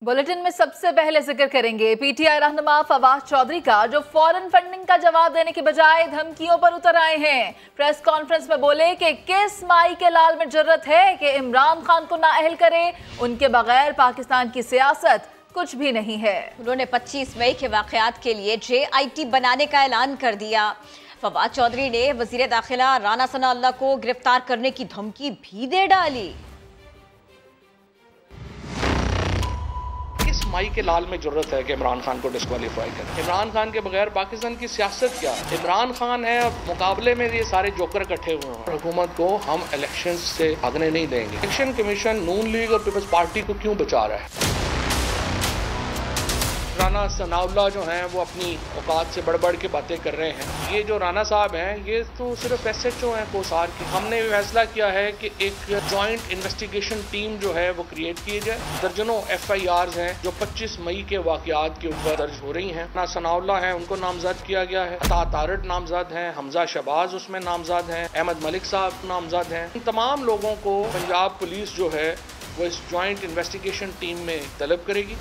Bulletin में सबसे पहले जिक्र करेंगे पीटीआई रहनुमा फवाद चौधरी का, जो फॉरेन फंडिंग का जवाब देने के बजाय धमकियों पर उतर आए हैं। प्रेस कॉन्फ्रेंस में बोले कि किस माई के लाल में जरूरत है कि इमरान खान को नाअहल करे, उनके बगैर पाकिस्तान की सियासत कुछ भी नहीं है। उन्होंने 25 मई के वाकयात के लिए JIT बनाने का ऐलान कर दिया। फवाद चौधरी ने वजीर दाखिला राना सनाउल्लाह को गिरफ्तार करने की धमकी भी दे डाली। किस माई के लाल में जरूरत है कि इमरान खान को डिस्क्वालीफाई करें? इमरान खान के बगैर पाकिस्तान की सियासत क्या? इमरान खान है और मुकाबले में ये सारे जोकर इकट्ठे हुए हैं। हुकूमत को हम इलेक्शन से भागने नहीं देंगे। इलेक्शन कमीशन नून लीग और पीपल्स पार्टी को क्यों बचा रहा है? राना सनाउल्लाह जो हैं वो अपनी औकात से बढ़ बढ़ के बातें कर रहे हैं। ये जो राना साहब हैं ये तो सिर्फ SHO हैं कोसार की। हमने फैसला किया है कि एक जॉइंट इन्वेस्टिगेशन टीम जो है वो क्रिएट की जाए। दर्जनों FIRs हैं जो 25 मई के वाकयात के ऊपर दर्ज हो रही हैं। राना सनाउल्लाह हैं उनको नामजद किया गया है, अता तारड़ नामजद हैं, हमजा शहबाज उसमें नामजद हैं, अहमद मलिक साहब नामजद हैं। इन तमाम लोगों को पंजाब पुलिस जो है वो इस जॉइंट इन्वेस्टिगेशन टीम में तलब करेगी।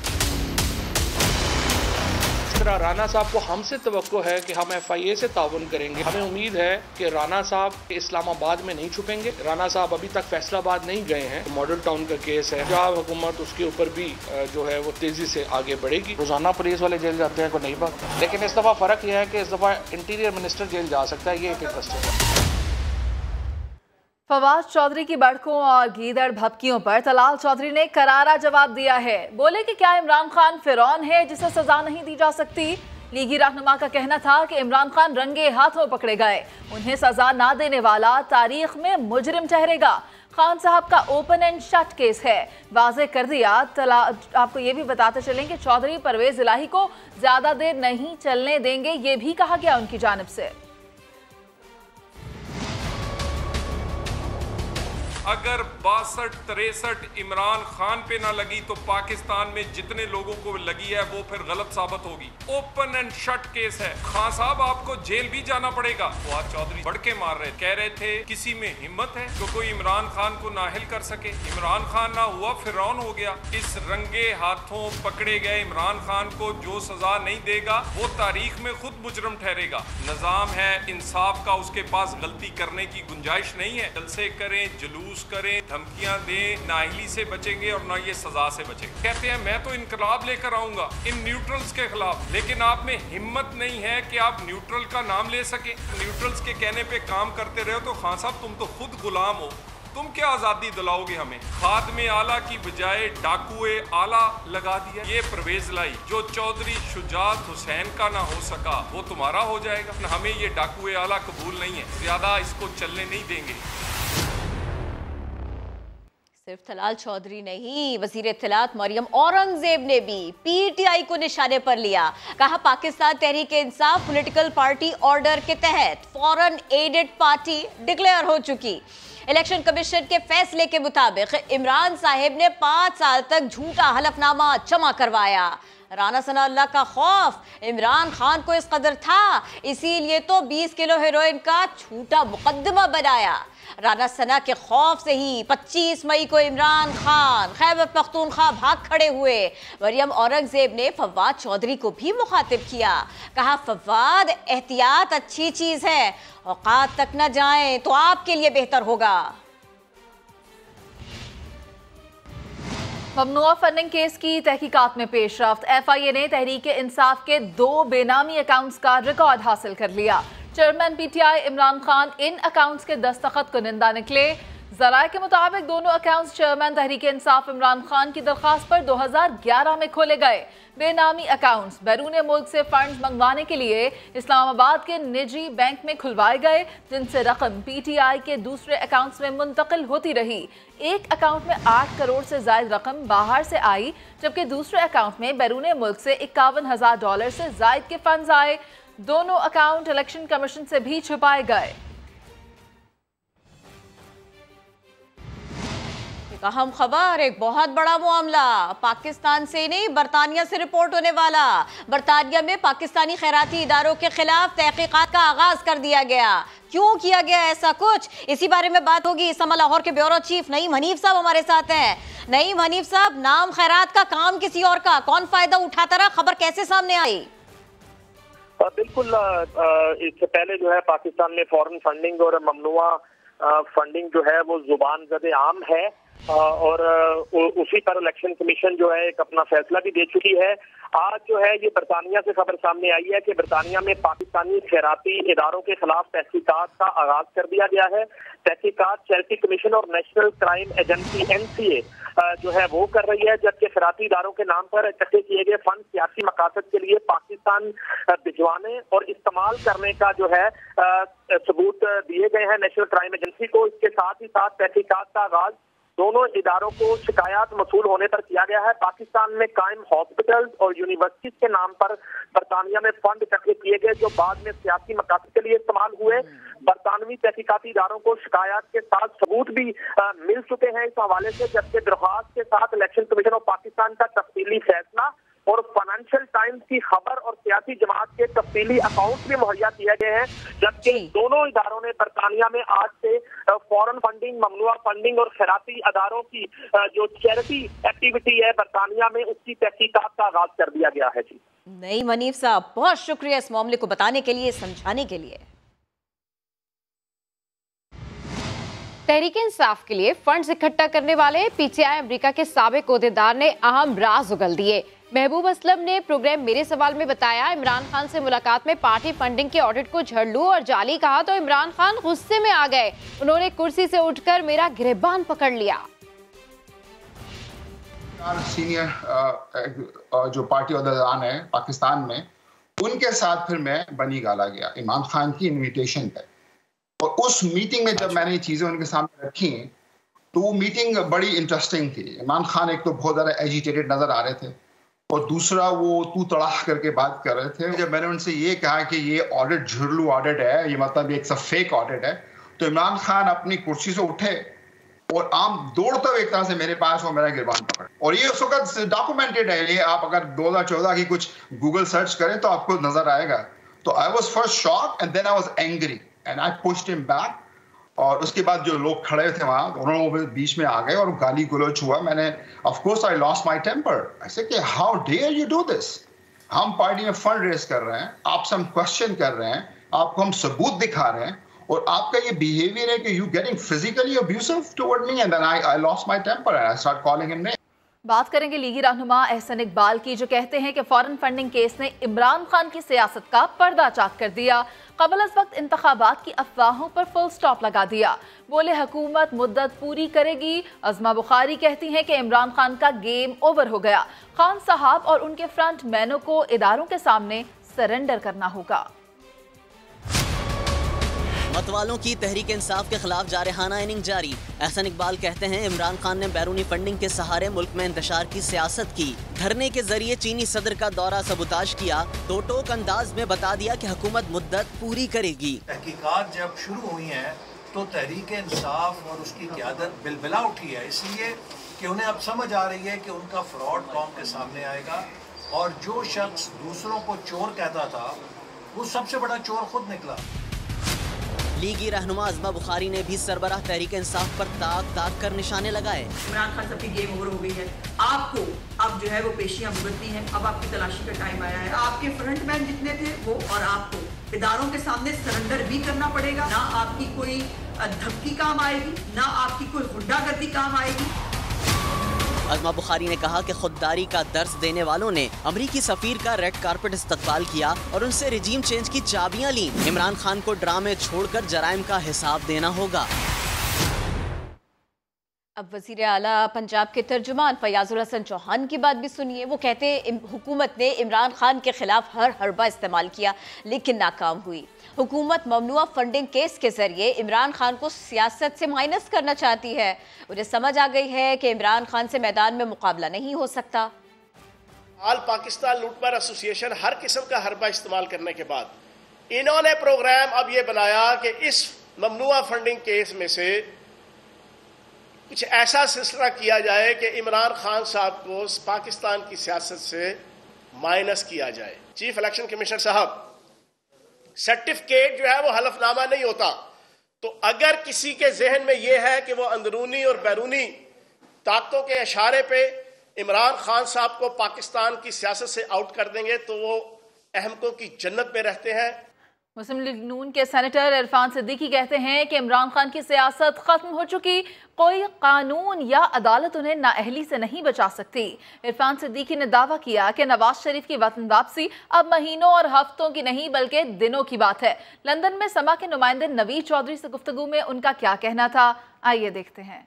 राना साहब को हमसे तवक्को है कि हम FIA से ताउन करेंगे। हमें उम्मीद है कि राना साहब इस्लामाबाद में नहीं छुपेंगे। राना साहब अभी तक फैसलाबाद नहीं गए हैं। मॉडल टाउन का केस है, पंजाब हुकूमत उसके ऊपर भी जो है वो तेजी से आगे बढ़ेगी। रोजाना पुलिस वाले जेल जाते हैं, कोई नहीं भागता। लेकिन इस दफा फर्क यह है कि इस दफा इंटीरियर मिनिस्टर जेल जा सकता है। ये एक इंटरेस्ट है। फवाद चौधरी की बड़कों और गीदड़ भपकियों पर तलाल चौधरी ने करारा जवाब दिया है। बोले कि क्या इमरान खान फिरौन है जिसे सजा नहीं दी जा सकती? लीगी रहनुमा का कहना था कि इमरान खान रंगे हाथों पकड़े गए, उन्हें सजा ना देने वाला तारीख में मुजरिम ठहरेगा। खान साहब का ओपन एंड शट केस है, वाज़ेह कर दिया। आपको ये भी बताते चलें कि चौधरी परवेज इलाही को ज्यादा देर नहीं चलने देंगे, ये भी कहा गया उनकी जानिब से। अगर 62-63 इमरान खान पे ना लगी तो पाकिस्तान में जितने लोगों को लगी है वो फिर गलत साबित होगी। ओपन एंड शट केस है। खान साहब आपको जेल भी जाना पड़ेगा। फवाद चौधरी बढ़के मार रहे, कह रहे थे किसी में हिम्मत है जो कोई इमरान खान को नाअहल कर सके। इमरान खान ना हुआ फिरौन हो गया। इस रंगे हाथों पकड़े गए इमरान खान को जो सजा नहीं देगा वो तारीख में खुद मुजरम ठहरेगा। निजाम है इंसाफ का, उसके पास गलती करने की गुंजाइश नहीं है। जलसे करें, जुलूस करें, धमकियां दें, नाअहली से बचेंगे और ना ये सजा से बचेंगे। कहते हैं मैं तो इनकलाब लेकर आऊंगा इन न्यूट्रल्स के खिलाफ, लेकिन आप में हिम्मत नहीं है कि आप न्यूट्रल का नाम ले सके। न्यूट्रल्स के कहने पे काम करते रहे तो खान साहब तुम तो खुद गुलाम हो, तुम क्या आजादी दिलाओगे हमें? खादमे आला की बजाय डाकुए आला लगा दिया। ये परवेज लाई जो चौधरी शुजात हुसैन का ना हो सका वो तुम्हारा हो जाएगा। हमें ये डाकुए आला कबूल नहीं है, ज्यादा इसको चलने नहीं देंगे। सिर्फ तलाल चौधरी नहीं, वजीर इत्तलात मरियम औरंगजेब ने भी PTI को निशाने पर लिया। कहा Pakistan Tehreek Insaf political party order के तहत फॉरेन एडेड पार्टी डिक्लेयर हो चुकी। इलेक्शन कमीशन के फैसले के मुताबिक इमरान साहिब ने 5 साल तक झूठा हलफनामा जमा करवाया। राना सनाउल्लाह का खौफ इमरान खान को इस कदर था, इसीलिए तो 20 किलो हेरोइन का झूठा मुकदमा बनाया। राना सना के खौफ से ही 25 मई को इमरान खान खैबर पख्तूनख्वा भाग खड़े हुए। मरियम औरंगजेब ने फवाद चौधरी को भी मुखातिब किया। कहा फवाद एहतियात अच्छी चीज है, औकात तक न जाएं तो आपके लिए बेहतर होगा। ममनुआ फंडिंग केस की तहकीकात में पेशरफ्त। FIA ने तहरीक इंसाफ के 2 बेनामी अकाउंट्स का रिकॉर्ड हासिल कर लिया। चेयरमैन PTI इमरान खान इन अकाउंट्स के दस्तखत कुनिंदा निकले। जराये के मुताबिक दोनों अकाउंट्स चेयरमैन तहरीक इंसाफ इमरान खान की दरखास्त पर 2011 में खोले गए। बेनामी अकाउंट्स बैरून मुल्क से फंड्स मंगवाने के लिए इस्लामाबाद के निजी बैंक में खुलवाए गए, जिनसे रकम PTI के दूसरे अकाउंट्स में मुंतकिल होती रही। एक अकाउंट में 8 करोड़ से ज्यादा रकम बाहर से आई, जबकि दूसरे अकाउंट में बैरून मुल्क से $51,000 से ज्यादा के फंड्स आए। दोनों अकाउंट इलेक्शन कमीशन से भी छुपाए गए। अहम खबर, एक बहुत बड़ा मामला पाकिस्तान से नहीं बरतानिया से रिपोर्ट होने वाला। बरतानिया में पाकिस्तानी खैराती इदारों के खिलाफ तहकीकात का आगाज कर दिया गया। क्यों किया गया ऐसा कुछ, इसी बारे में बात होगी। इस समय लाहौर के ब्यूरो चीफ नईम हनीफ साहब हमारे साथ हैं। नईम हनीफ साहब, नाम खैरात का, काम किसी और का, कौन फायदा उठाता रहा, खबर कैसे सामने आई? बिल्कुल, इससे पहले जो है पाकिस्तान में फॉरेन फंडिंग और ममनुआ फंडिंग जो है वो जुबान ज़दे आम है और उसी पर इलेक्शन कमीशन जो है एक अपना फैसला भी दे चुकी है। आज जो है ये बरतानिया से खबर सामने आई है कि बरतानिया में पाकिस्तानी खैराती इदारों के खिलाफ तहकीकात का आगाज कर दिया गया है। तहकीकात चैरिटी कमीशन और नेशनल क्राइम एजेंसी NCA जो है वो कर रही है, जबकि खैराती इदारों के नाम पर इकट्ठे किए गए फंड सियासी मकासद के लिए पाकिस्तान भिजवाने और इस्तेमाल करने का जो है सबूत दिए गए हैं नेशनल क्राइम एजेंसी को। इसके साथ ही साथ तहकीकात का आगाज दोनों इदारों को शिकायत मसूल होने पर किया गया है। पाकिस्तान में कायम हॉस्पिटल्स और यूनिवर्सिटीज के नाम पर बरतानिया में फंड इकट्ठे किए गए जो बाद में सियासी मकासद के लिए इस्तेमाल हुए। बरतानवी तहकीकाती इदारों को शिकायत के साथ सबूत भी मिल चुके हैं इस हवाले से, जबकि दरख्वास्त के साथ इलेक्शन कमीशन ऑफ पाकिस्तान का तफसीली फैसला और फाइनेंशियल टाइम्स की खबर और सियासी जमात के तफसीली अकाउंट भी मुहैया किए गए हैं। जबकि दोनों इदारों ने बरतानिया में आज से फॉरेन फंडिंग, ममनुआ फंडिंग और खैराती अदारों की जो चैरिटी एक्टिविटी है बरतानिया में उसकी तहकीकात का आगाज कर दिया गया है। जी नईम हनीफ साहब, बहुत शुक्रिया इस मामले को बताने के लिए, समझाने के लिए। तहरीक इंसाफ के लिए फंड्स इकट्ठा करने वाले PTI अमेरिका के साबिक ओहदेदार ने अहम राज उगल दिए। महबूब असलम ने प्रोग्राम मेरे सवाल में बताया, इमरान खान से मुलाकात में पार्टी फंडिंग के ऑडिट को झड़लू और जाली कहा तो इमरान खान गुस्से में आ गए। उन्होंने कुर्सी से उठकर मेरा गिरबान पकड़ लिया। सीनियर जो पार्टी ओहदेदार है पाकिस्तान में, उनके साथ फिर मैं बनी गाला गया इमरान खान की इन्विटेशन पे। और उस मीटिंग में जब मैंने ये चीजें उनके सामने रखी तो वो मीटिंग बड़ी इंटरेस्टिंग थी। इमरान खान एक तो बहुत ज्यादा एजिटेटेड नजर आ रहे थे और दूसरा वो तू तड़ाह करके बात कर रहे थे। जब मैंने उनसे ये कहा कि ये ऑडिट झुरलू ऑडिट है, ये मतलब एक सब फेक ऑडिट है, तो इमरान खान अपनी कुर्सी से उठे और आम दौड़ते हुए एक तरह से मेरे पास वो मेरा गिरबान पकड़। और ये उस वक्त डॉक्यूमेंटेड है, ये आप अगर 2014 की कुछ गूगल सर्च करें तो आपको नजर आएगा। तो I was first shocked and then I was angry and I pushed him back. और उसके बाद जो लोग खड़े थे वहां, उन्होंने बीच में आ गए और गाली गलौच हुआ। मैंने of course I lost my temper. ऐसे कि how dare you do this, हम पार्टी में फंड रेज कर रहे हैं, आपसे हम क्वेश्चन कर रहे हैं, आपको हम सबूत दिखा रहे हैं और आपका ये बिहेवियर है कि you getting physically abusive toward me. And then I lost my temper and I start calling him name. बात करेंगे लीगी रहनुमा एहसन इकबाल की, जो कहते हैं कि फॉरेन फंडिंग केस ने इमरान खान की सियासत का पर्दा चाक कर दिया। कबल अज वक्त इंतखाबात की अफवाहों पर फुल स्टॉप लगा दिया। बोले हुकूमत मुद्दत पूरी करेगी। अज़मा बुखारी कहती हैं कि इमरान खान का गेम ओवर हो गया। खान साहब और उनके फ्रंट मैनों को इदारों के सामने सरेंडर करना होगा। मतवालों की तहरीक इंसाफ के खिलाफ जारहाना इनिंग जारी। एहसन इकबाल कहते हैं इमरान खान ने बैरूनी फंडिंग के सहारे मुल्क में इंतशार की सियासत की। धरने के जरिए चीनी सदर का दौरा सबूताज किया तो टोक अंदाज में बता दिया कि हुकूमत मुद्दत पूरी करेगी। तहकीकात जब शुरू हुई हैं तो तहरीक इंसाफ और उसकी क़यादत बिलबिला उठी है, इसलिए कि उन्हें अब समझ आ रही है कि उनका फ्रॉड कौम के सामने आएगा और जो शख्स दूसरों को चोर कहता था वो सबसे बड़ा चोर खुद निकला। लीगी रहनुमा अज़मा बुखारी ने भी सरबराह तहरीक इंसाफ पर ताक ताक कर निशाने लगाए। इमरान खान सबकी गेम ओवर हो गई है। आपको अब जो है वो पेशियां भुगतनी है। अब आपकी तलाशी का टाइम आया है। आपके फ्रंटमैन जितने थे वो और आपको इदारों के सामने सरेंडर भी करना पड़ेगा। ना आपकी कोई धमकी काम आएगी, ना आपकी कोई गुंडागर्दी काम आएगी। अज़मा बुखारी ने कहा कि खुददारी का दर्स देने वालों ने अमरीकी सफीर का रेड कारपेट इस्तकबाल किया और उनसे रिजीम चेंज की चाबियां ली। इमरान खान को ड्रामे छोड़कर जराइम का हिसाब देना होगा। अब वज़ीर आला पंजाब के तर्जुमान फयाजुल हसन चौहान की बात भी सुनिए। वो कहते हैं हुकूमत ने इमरान खान के खिलाफ हर हरबा इस्तेमाल किया लेकिन नाकाम हुई। हुकूमत ममनुआ फंडिंग केस के जरिए इमरान खान को सियासत से माइनस करना चाहती है। उन्हें समझ आ गई है कि इमरान खान से मैदान में मुकाबला नहीं हो सकता। आल पाकिस्तान लूटमार एसोसिएशन हर किस्म का हरबा इस्तेमाल करने के बाद इन्होंने प्रोग्राम अब ये बनाया कि इस ममनुआ फंडिंग केस में से कुछ ऐसा सिलसिला किया जाए कि इमरान खान साहब को पाकिस्तान की सियासत से माइनस किया जाए। चीफ इलेक्शन कमिश्नर साहब, सर्टिफिकेट जो है वो हलफनामा नहीं होता, तो अगर किसी के जहन में यह है कि वो अंदरूनी और बैरूनी ताकतों के इशारे पे इमरान खान साहब को पाकिस्तान की सियासत से आउट कर देंगे तो वो अहमकों की जन्नत में रहते हैं। मुस्लिम लीग नून के सेनेटर इरफान सिद्दीकी कहते हैं कि इमरान खान की सियासत खत्म हो चुकी, कोई कानून या अदालत उन्हें नाअहली से नहीं बचा सकती। इरफान सिद्दीकी ने दावा किया कि नवाज शरीफ की वतन वापसी अब महीनों और हफ्तों की नहीं बल्कि दिनों की बात है। लंदन में समा के नुमाइंदे नवीद चौधरी से गुफ्तगू में उनका क्या कहना था, आइए देखते हैं।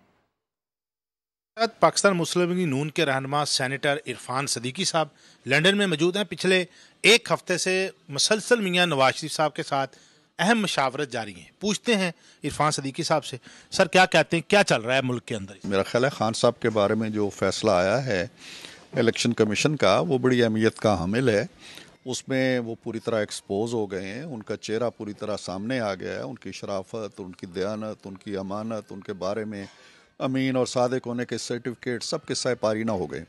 पाकिस्तान मुस्लिम लीग नून के रहनुमा सेनेटर इरफान सिद्दीकी साहब लंदन में मौजूद हैं। पिछले एक हफ्ते से मुसलसल मियां नवाज शरीफ साहब के साथ अहम मशावरत जारी है। पूछते हैं इरफान सिद्दीकी साहब से, सर क्या कहते हैं, क्या चल रहा है मुल्क के अंदर? मेरा ख्याल है खान साहब के बारे में जो फैसला आया है इलेक्शन कमीशन का, वो बड़ी अहमियत का हामिल है। उसमें वो पूरी तरह एक्सपोज हो गए हैं, उनका चेहरा पूरी तरह सामने आ गया है, उनकी शराफत, उनकी दयानत, उनकी अमानत, उनके बारे में अमीन और सादिक होने के सर्टिफिकेट सब किस्सा पारी ना हो गए।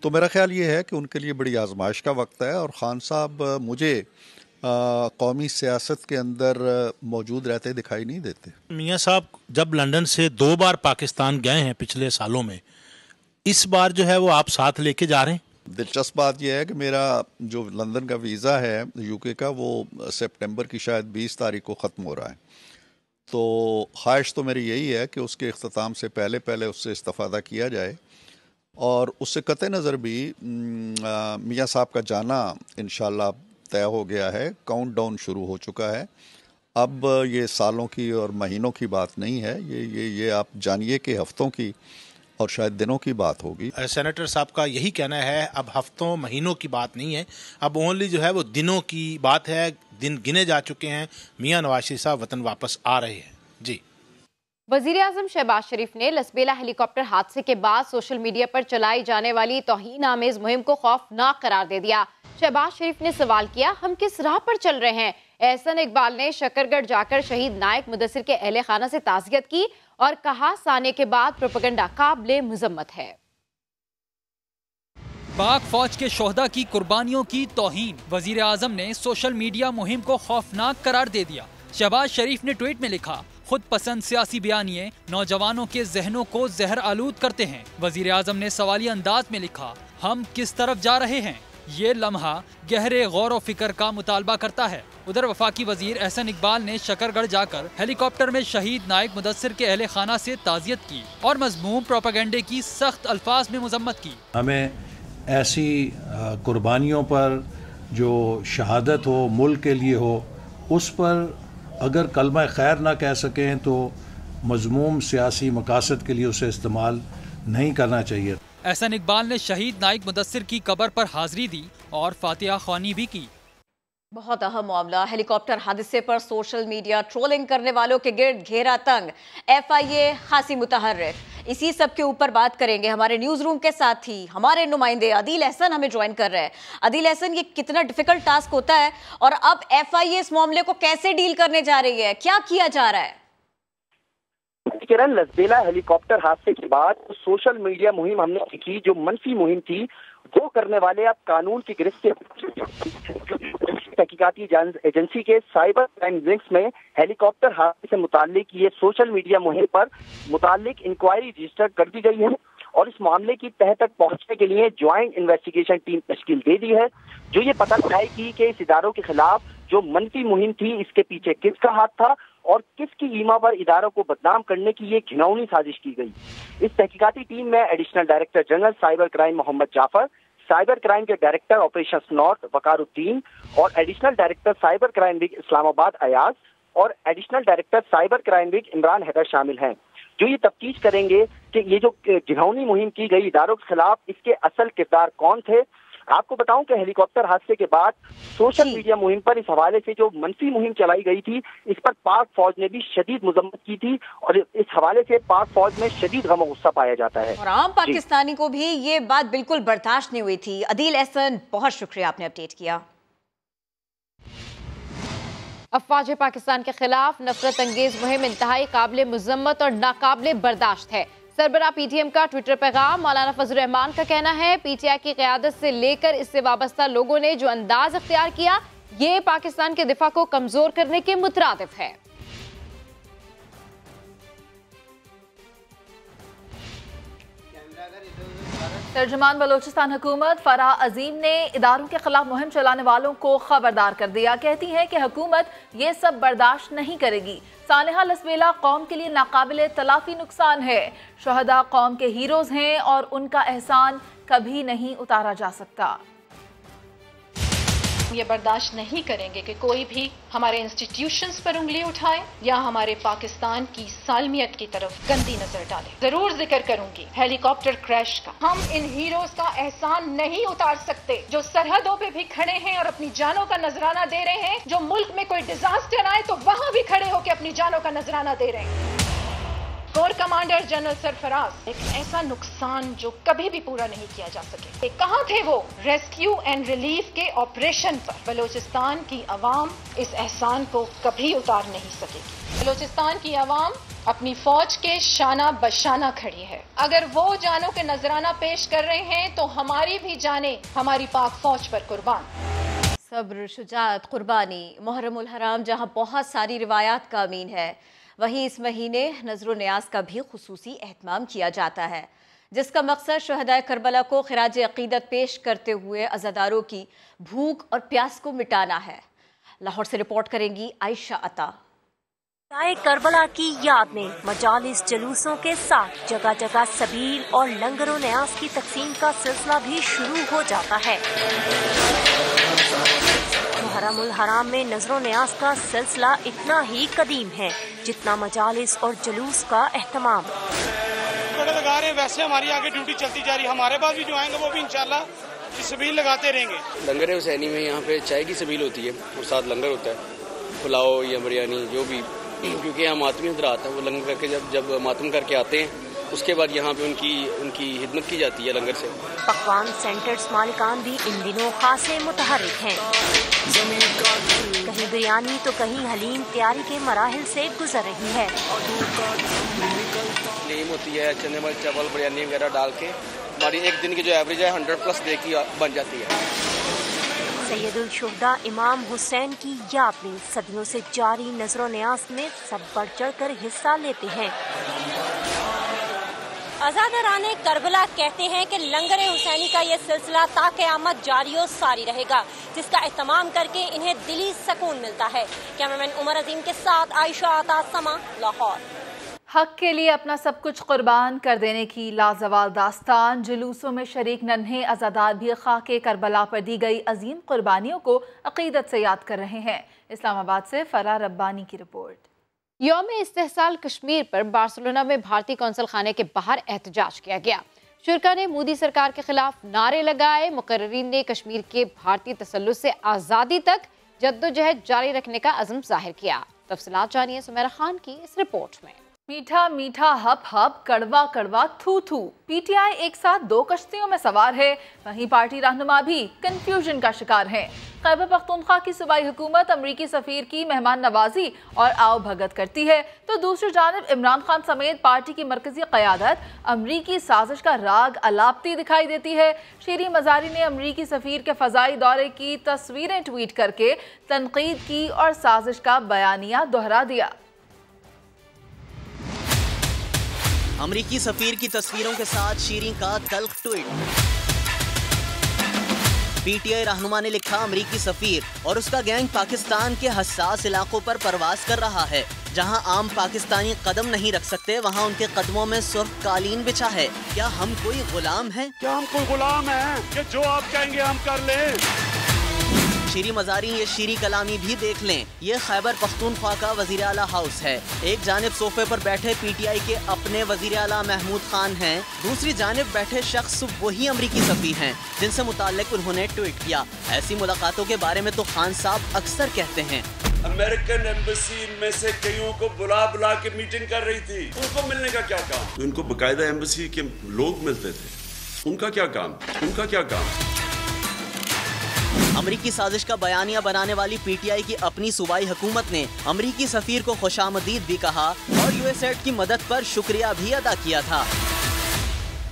तो मेरा ख्याल ये है कि उनके लिए बड़ी आजमाइश का वक्त है। और खान साहब मुझे कौमी सियासत के अंदर मौजूद रहते दिखाई नहीं देते। मियां साहब जब लंदन से 2 बार पाकिस्तान गए हैं पिछले सालों में, इस बार जो है वो आप साथ लेके जा रहे हैं? दिलचस्प बात यह है कि मेरा जो लंदन का वीज़ा है यूके का, वो सितंबर की शायद 20 तारीख को ख़त्म हो रहा है। तो ख्वाहिश तो मेरी यही है कि उसके इख्तिताम से पहले उससे इस्तिफ़ादा किया जाए। और उससे कतई नज़र भी मियां साहब का जाना इंशाअल्लाह तय हो गया है, काउंटडाउन शुरू हो चुका है। अब ये सालों की और महीनों की बात नहीं है, ये आप जानिए कि हफ्तों की और शायद दिनों की बात होगी। सेनेटर साहब का यही कहना है, अब हफ्तों महीनों की बात नहीं है, अब ओनली जो है वो दिनों की बात है। दिन गिने जा चुके हैं, मियां नवाज शरीफ साहब वतन वापस आ रहे हैं। जी, वजीर आजम शहबाज शरीफ ने लसबेला हेलीकॉप्टर हादसे के बाद सोशल मीडिया पर चलाई जाने वाली तौहीन आमेज मुहिम को खौफनाक करार दे दिया। शहबाज शरीफ ने सवाल किया, हम किस राह पर चल रहे हैं? एहसन इकबाल ने शकरगढ़ जाकर शहीद नायक मुदस्सिर के अहले खाना से ताज़ियत की और कहा, साने के बाद प्रोपेगेंडा काबिले मुजम्मत है। पाक फौज के शोहदा की कुर्बानियों की तौहीन, वजीर आजम ने सोशल मीडिया मुहिम को खौफनाक करार दे दिया। शहबाज शरीफ ने ट्वीट में लिखा, खुद पसंद सियासी बयानिए नौजवानों के जहनों को जहर आलूद करते हैं। वजीर आजम ने सवालिया अंदाज में लिखा, हम किस तरफ जा रहे हैं? ये लम्हा गहरे गौर व फिक्र का मुतालबा करता है। उधर वफाकी वजीर एहसन इकबाल ने शकरगढ़ जाकर हेलीकॉप्टर में शहीद नायक मुदस्सिर के अहले खाना से ताज़ियत की और मज़मूम प्रोपेगेंडे की सख्त अल्फाज में मुजम्मत की। हमें ऐसी कुर्बानियों पर जो शहादत हो, मुल्क के लिए हो, उस पर अगर कलमा खैर ना कह सकें तो मज़मूम सियासी मकासद के लिए उसे इस्तेमाल नहीं करना चाहिए। एहसन इकबाल ने शहीद नायक मुदस्सिर की कब्र पर हाजिरी दी और फातिहा ख्वानी भी की। बहुत अहम मामला, हेलीकॉप्टर हादसे पर सोशल मीडिया ट्रोलिंग करने वालों के गिर्द घेरा तंग, FIA खासी मुतहर्रिक। इसी सब के ऊपर बात करेंगे हमारे न्यूज रूम के साथ ही हमारे नुमाइंदे अदील एहसन हमें ज्वाइन कर रहे हैं। अदील एहसन, ये कितना डिफिकल्ट टास्क होता है और अब FIA इस मामले को कैसे डील करने जा रही है, क्या किया जा रहा है? किरण, लसबेला हेलीकॉप्टर हादसे के बाद सोशल मीडिया मुहिम हमने की, जो मनफी मुहिम थी वो करने वाले अब कानून की गिरफ्त से तहकीकाती एजेंसी के साइबर क्राइम विंग्स में हेलीकॉप्टर हादसे से मुताल्लिक ये सोशल मीडिया मुहिम पर मुताल्लिक इंक्वायरी रजिस्टर कर दी गई है और इस मामले की तह तक पहुंचने के लिए ज्वाइंट इन्वेस्टिगेशन टीम तश्कील दे दी है, जो ये पता लगाएगी कि इस इदारों के खिलाफ जो मनफी मुहिम थी इसके पीछे किसका हाथ था और किसकी ईमा पर इदारों को बदनाम करने की ये घिनौनी साजिश की गई। इस तहकीकाती टीम में additional director general cyber crime Mohammad Jafar, cyber crime के डायरेक्टर ऑपरेशंस नॉर्थ वकारुद्दीन और additional director cyber crime wing Islamabad Ayaz और additional director cyber crime wing Imran Haider शामिल हैं, जो ये तफ्तीश करेंगे कि ये जो घिनौनी मुहिम की गई इदारों के खिलाफ इसके असल किरदार कौन थे। आपको बताऊं कि हेलीकॉप्टर हादसे के बाद सोशल मीडिया मुहिम पर इस हवाले से जो मनफी मुहिम चलाई गई थी, इस पर पाक फौज ने भी शदीद मुजम्मत की थी और इस हवाले से पाक फौज में शदीद गम और गुस्सा पाया जाता है और आम पाकिस्तानी को भी ये बात बिल्कुल बर्दाश्त नहीं हुई थी। अदील एहसन, बहुत शुक्रिया, आपने अपडेट किया। अफवाज पाकिस्तान के खिलाफ नफरत अंगेज मुहिम इंतहाई काबिल मुजम्मत और नाकाबिल बर्दाश्त है। सरबराह पीटीएम का ट्विटर पैगाम। मौलाना फजल रहमान का कहना है, पीटीआई की क़यादत से लेकर इससे वाबस्ता लोगों ने जो अंदाज अख्तियार किया, ये पाकिस्तान के दिफा को कमजोर करने के मुतरादिफ है। तर्जुमान बलोचिस्तान हुकूमत फराह अजीम ने इदारों के खिलाफ मुहिम चलाने वालों को खबरदार कर दिया। कहती है कि हुकूमत ये सब बर्दाश्त नहीं करेगी। सानेहा लसबेला कौम के लिए नाकाबिले तलाफी नुकसान है। शहदा कौम के हीरोज हैं और उनका एहसान कभी नहीं उतारा जा सकता। ये बर्दाश्त नहीं करेंगे कि कोई भी हमारे इंस्टीट्यूशंस पर उंगली उठाए या हमारे पाकिस्तान की सालमियत की तरफ गंदी नजर डाले। जरूर जिक्र करूंगी हेलीकॉप्टर क्रैश का। हम इन हीरोज का एहसान नहीं उतार सकते जो सरहदों पे भी खड़े हैं और अपनी जानों का नजराना दे रहे हैं। जो मुल्क में कोई डिजास्टर आए तो वहां भी खड़े होकर अपनी जानों का नजराना दे रहे हैं। कोर कमांडर जनरल सरफराज, एक ऐसा नुकसान जो कभी भी पूरा नहीं किया जा सके। कहां थे वो रेस्क्यू एंड रिलीफ के ऑपरेशन पर? बलोचिस्तान की आवाम इस एहसान को कभी उतार नहीं सकेगी। बलोचिस्तान की आवाम अपनी फौज के शाना बशाना खड़ी है। अगर वो जानों के नजराना पेश कर रहे हैं तो हमारी भी जानें हमारी पाक फौज पर कुर्बान। सब्र, शुजाअत, कुर्बानी। मुहर्रम उल हराम जहां बहुत सारी रिवायात का अमीन है, वहीं इस महीने नज़र न्याज का भी खुसूसी एहतमाम किया जाता है, जिसका मकसद शहदाए करबला को खिराज अकीदत पेश करते हुए अज़ादारों की भूख और प्यास को मिटाना है। लाहौर से रिपोर्ट करेंगी आयशा अता। करबला की याद में मजालिस जुलूसों के साथ जगह जगह सबील और लंगरों न्याज की तकसीम का सिलसिला भी शुरू हो जाता है। मुहर्रम उल हराम में नजरों न्याज का सिलसिला इतना ही कदीम है जितना मजालिस और जुलूस का एहतमाम। लगा रहे वैसे हमारी आगे ड्यूटी चलती जा रही है। हमारे पास भी जो आएंगे वो भी इंशाल्लाह सबील लगाते रहेंगे। लंगर हुसैनी में यहाँ पे चाय की सबील होती है और साथ लंगर होता है, पुलाव या बिरयानी जो भी, क्योंकि यहाँ मातमी हजरात है, वो लंगर करके जब मातम करके आते हैं उसके बाद यहाँ पे उनकी हिदमत की जाती है लंगर से। पकवान सेंटर्स मालिकान भी इन दिनों खासे मुतहरिक हैं। कहीं बिरयानी तो कहीं हलीम तैयारी के मराहिल से गुजर रही है। हलीम होती है, चने वाले चावल बिरयानी वगैरह डाल के हमारी एक दिन की जो एवरेज है 100+ डे की बन जाती है। सैयदुल शुहदा इमाम हुसैन की याद में सदियों से जारी नजरों न्याज में सब बढ़ चढ़ कर हिस्सा लेते हैं। अज़ादराने करबला कहते हैं कि लंगर हुसैनी का ये सिलसिला ता क़यामत जारी और सारी रहेगा, जिसका एहतमाम करके इन्हें दिली सुकून मिलता है। कैमरामैन उमर अजीम के साथ आयशा आता, समा, लाहौर। हक के लिए अपना सब कुछ कुर्बान कर देने की लाजवाल दास्तान। जुलूसों में शरीक नन्हे अज़ादार भी खाके करबला पर दी गई अजीम कुर्बानियों को अकीदत से याद कर रहे हैं। इस्लामाबाद से फराह रब्बानी की रिपोर्ट। यौम इस्तेहसाल कश्मीर पर बार्सिलोना में भारतीय कौंसल खाने के बाहर एहतजाज किया गया। शुरका ने मोदी सरकार के खिलाफ नारे लगाए। मुकर्रीन ने कश्मीर के भारतीय तसल्लुत से आज़ादी तक जद्दोजहद जारी रखने का अज़्म जाहिर किया। तफसीलात जानिए सुमेरा खान की इस रिपोर्ट में। मीठा मीठा हप हप, कड़वा कड़वा थू थू। पीटीआई एक साथ 2 कश्तियों में सवार है, वहीं पार्टी रहनुमा भी कंफ्यूजन का शिकार हैं। खैबर पख्तूनख्वा की सूबाई हुकूमत अमरीकी सफीर की मेहमान नवाजी और आओ भगत करती है, तो दूसरी जानब इमरान खान समेत पार्टी की मरकजी क़यादत अमरीकी साजिश का राग अलापती दिखाई देती है। शीरी मजारी ने अमरीकी सफीर के फ़ज़ाई दौरे की तस्वीरें ट्वीट करके तनकीद की और साजिश का बयानिया दोहरा दिया। अमरीकी सफीर की तस्वीरों के साथ शीरी का तल्ख ट्वीट। पीटीआई रहनुमा ने लिखा, अमरीकी सफीर और उसका गैंग पाकिस्तान के हसास इलाकों पर परवास कर रहा है। जहां आम पाकिस्तानी कदम नहीं रख सकते, वहां उनके कदमों में सुर्ख कालीन बिछा है। क्या हम कोई गुलाम हैं? क्या हम कोई गुलाम हैं कि जो आप कहेंगे हम कर लें? शीरी मजारी ये शीरी कलामी भी देख लें। ये खैबर पख्तूनख्वा का वजीर आला हाउस है। एक जानिब सोफे पर बैठे पीटीआई के अपने वजीर आला महमूद खान हैं, दूसरी जानिब बैठे शख्स वही अमरीकी सफीर हैं जिनसे मुताल्लिक उन्होंने ट्वीट किया। ऐसी मुलाकातों के बारे में तो खान साहब अक्सर कहते हैं। अमेरिकन एम्बेसी में से कईयों को बुला के मीटिंग कर रही थी, उनको मिलने का क्या काम? उनको बाकायदा एम्बेसी के लोग मिलते थे, उनका क्या काम? अमरीकी साजिश का बयानिया बनाने वाली पीटीआई की अपनी सूबाई हुकूमत ने अमरीकी सफीर को खुशामदीद भी कहा और यूएसएड की मदद पर शुक्रिया भी अदा किया था।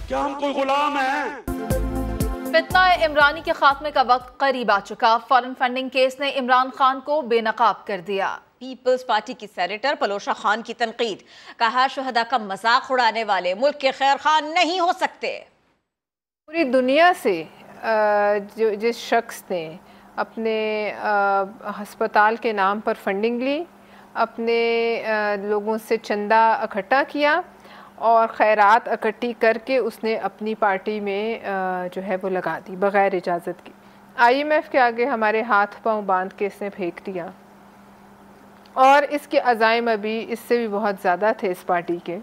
क्या हम कोई गुलाम हैं? फितना इमरानी के खात्मे का वक्त करीब आ चुका। फॉरेन फंडिंग केस ने इमरान खान को बेनकाब कर दिया। पीपल्स पार्टी की सेनेटर पलोशा खान की तनकीद, कहा शहदा का मजाक उड़ाने वाले मुल्क के खैर खान नहीं हो सकते। पूरी दुनिया से जिस शख्स ने अपने हस्पताल के नाम पर फंडिंग ली, अपने लोगों से चंदा इकट्ठा किया और खैरात इकट्ठी करके उसने अपनी पार्टी में जो है वो लगा दी बग़ैर इजाज़त की। IMF के आगे हमारे हाथ पांव बांध के इसने फेंक दिया और इसके अज़ाइम अभी इससे भी बहुत ज़्यादा थे इस पार्टी के।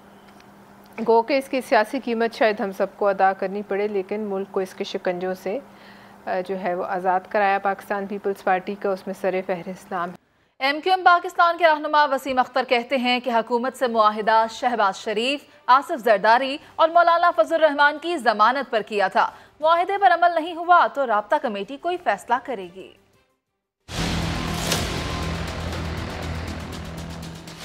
गो के इसकी सियासी कीमत शायद हम सबको अदा करनी पड़े, लेकिन मुल्क को इसके शिकंजों से जो है वो आज़ाद कराया पाकिस्तान पीपल्स पार्टी का, उसमें सरे फहरिस्त नाम है। MQM पाकिस्तान के रहनुमा वसीम अख्तर कहते हैं कि हुकूमत से मुआहिदा शहबाज शरीफ, आसिफ जरदारी और मौलाना फजल रहमान की जमानत पर किया था। मुआहिदे पर अमल नहीं हुआ तो राब्ता कमेटी कोई फैसला करेगी।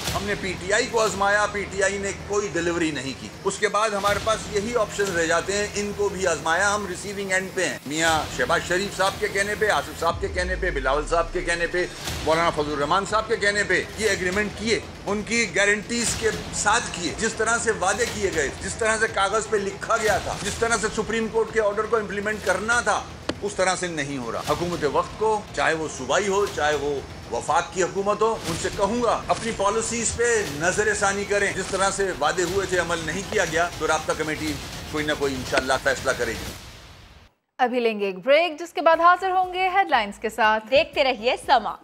हमने PTI को आजमाया, PTI ने कोई डिलीवरी नहीं की। उसके बाद हमारे पास यही ऑप्शन रह जाते हैं, इनको भी आजमाया, हम रिसीविंग एंड पे हैं। मियाँ शहबाज शरीफ साहब के कहने पे, आसिफ साहब के कहने पे, बिलावल साहब के कहने पे, मौलाना फजल रहमान साहब के कहने पे ये एग्रीमेंट किए, उनकी गारंटीज के साथ किए, जिस तरह से वादे किए गए, जिस तरह से कागज पे लिखा गया था, जिस तरह से सुप्रीम कोर्ट के ऑर्डर को इम्प्लीमेंट करना था, उस तरह से नहीं हो रहा। हुकूमत वक्त को, चाहे वो सूबाई हो, चाहे वो वफाक की हुकूमत हो, उनसे कहूंगा अपनी पॉलिसीज पे नजर सानी करें। जिस तरह से वादे हुए थे अमल नहीं किया गया तो राब्ता कमेटी कोई ना कोई इंशाल्लाह फैसला करेगी। अभी लेंगे एक ब्रेक, जिसके बाद हाजिर होंगे हेडलाइंस के साथ। देखते रहिए समा।